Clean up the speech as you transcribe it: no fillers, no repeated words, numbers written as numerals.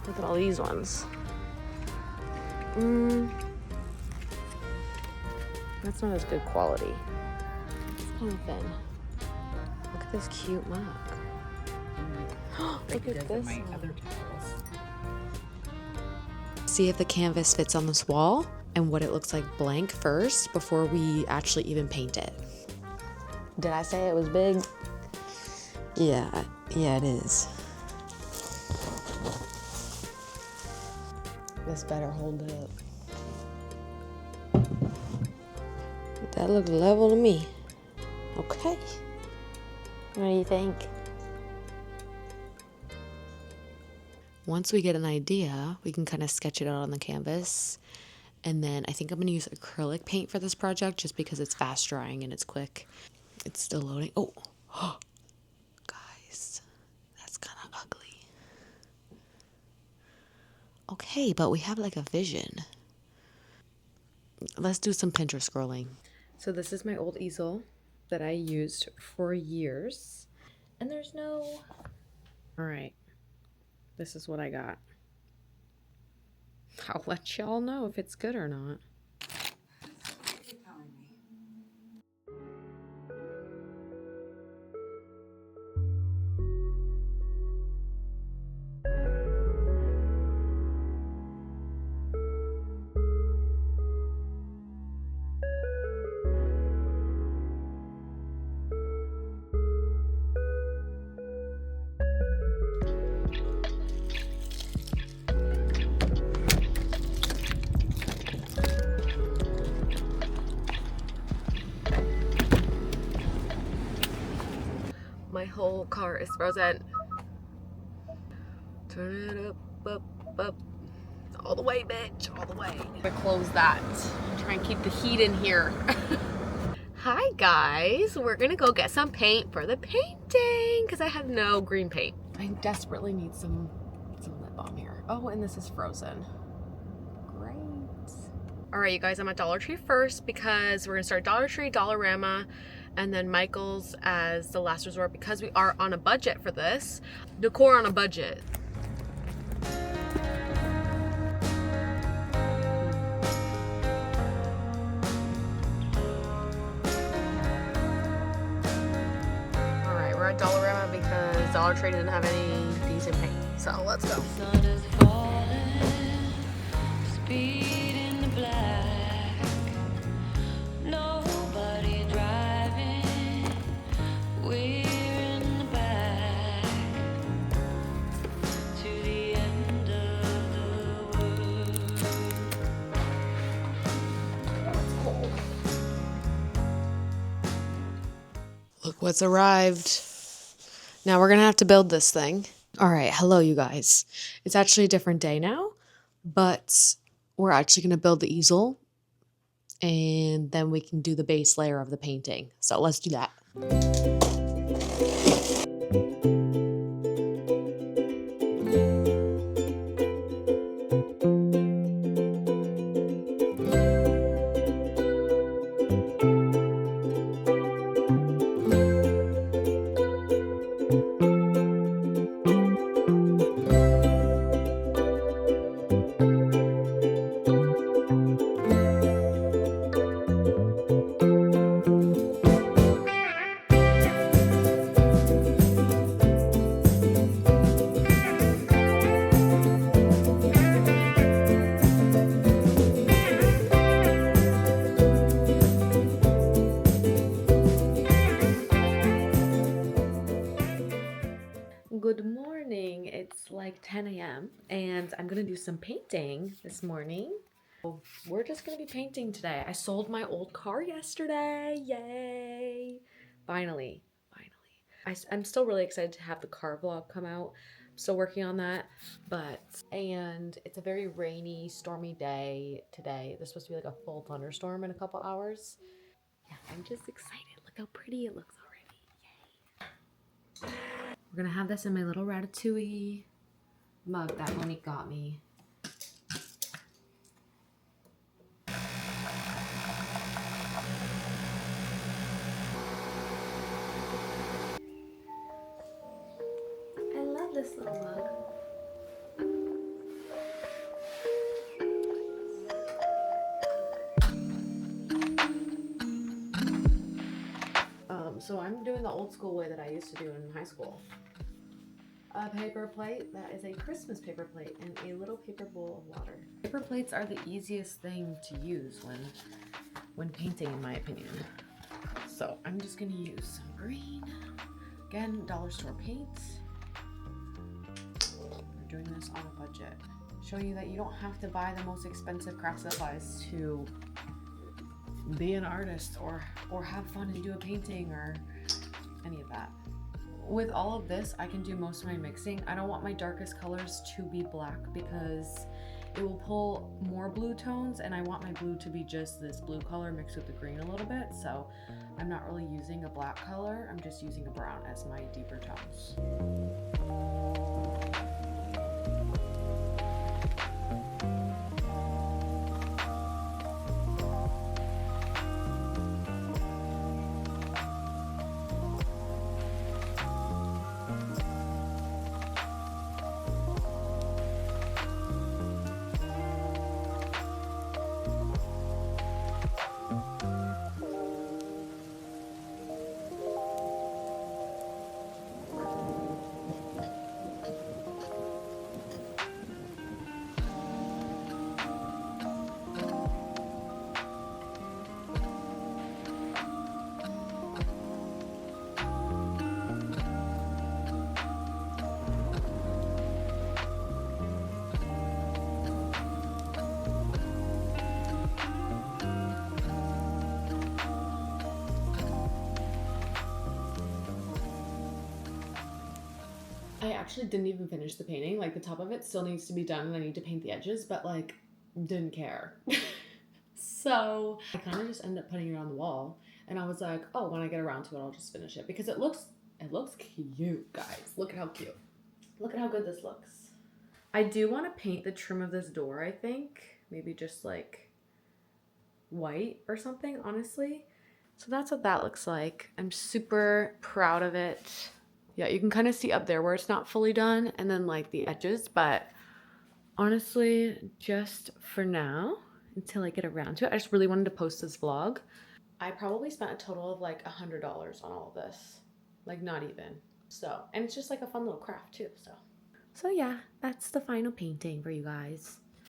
Look at all these ones. That's not as good quality. It's kind of thin. Look at this cute mug. Look at this my one. other towels. See if the canvas fits on this wall and what it looks like blank first before we actually even paint it. Did I say it was big? Yeah, it is. This better hold up. That looks level to me. Okay. What do you think? Once we get an idea, we can kind of sketch it out on the canvas. And then I think I'm going to use acrylic paint for this project just because it's fast drying and it's quick. It's still loading. Oh, guys, that's kind of ugly. Okay, but we have like a vision. Let's do some Pinterest scrolling. So this is my old easel that I used for years. And there's no... All right. This is what I got. I'll let y'all know if it's good or not. My whole car is frozen. Turn it up. All the way, bitch, all the way. I'm gonna close that. Try and keep the heat in here. Hi guys, we're gonna go get some paint for the painting because I have no green paint. I desperately need some lip balm here. Oh, and this is frozen. Great. All right, you guys, I'm at Dollar Tree first because we're gonna start Dollar Tree, Dollarama, and then Michael's as the last resort because we are on a budget for this. Decor on a budget. All right, we're at Dollarama because Dollar Tree didn't have any decent paint. So let's go. Sun is falling, speed in the black. Nobody driving, we're in the back to the end of the world. It's cold. Look what's arrived. Now we're gonna have to build this thing. All right, hello you guys. It's actually a different day now, but we're actually gonna build the easel and then we can do the base layer of the painting. So let's do that. Good morning. It's like 10 a.m. and I'm gonna do some painting this morning. We're just gonna be painting today. I sold my old car yesterday. Yay! Finally. I'm still really excited to have the car vlog come out. I'm still working on that, and it's a very rainy, stormy day today. There's supposed to be like a full thunderstorm in a couple hours. Yeah, I'm just excited. Look how pretty it looks already. Yay! We're gonna have this in my little ratatouille mug that Monique got me. I love this little mug. So I'm doing the old school way that I used to do in high school. A paper plate that is a Christmas paper plate and a little paper bowl of water. Paper plates are the easiest thing to use when painting, in my opinion. So I'm just gonna use some green. Again, dollar store paints. We're doing this on a budget. Showing you that you don't have to buy the most expensive craft supplies to be an artist or have fun and do a painting or any of that. With all of this, I can do most of my mixing. I don't want my darkest colors to be black because it will pull more blue tones, and I want my blue to be just this blue color mixed with the green a little bit. So I'm not really using a black color. I'm just using a brown as my deeper tones. I actually didn't even finish the painting. Like the top of it still needs to be done and I need to paint the edges, but like didn't care. So I kind of just ended up putting it on the wall and I was like, oh, when I get around to it, I'll just finish it because it looks cute, guys. Look at how cute. Look at how good this looks. I do want to paint the trim of this door, I think. Maybe just like white or something, honestly. So that's what that looks like. I'm super proud of it. Yeah, you can kind of see up there where it's not fully done and then like the edges, but honestly, just for now, until I get around to it, I just really wanted to post this vlog. I probably spent a total of like $100 on all of this, like not even. So, and it's just like a fun little craft too, so. So yeah, that's the final painting for you guys.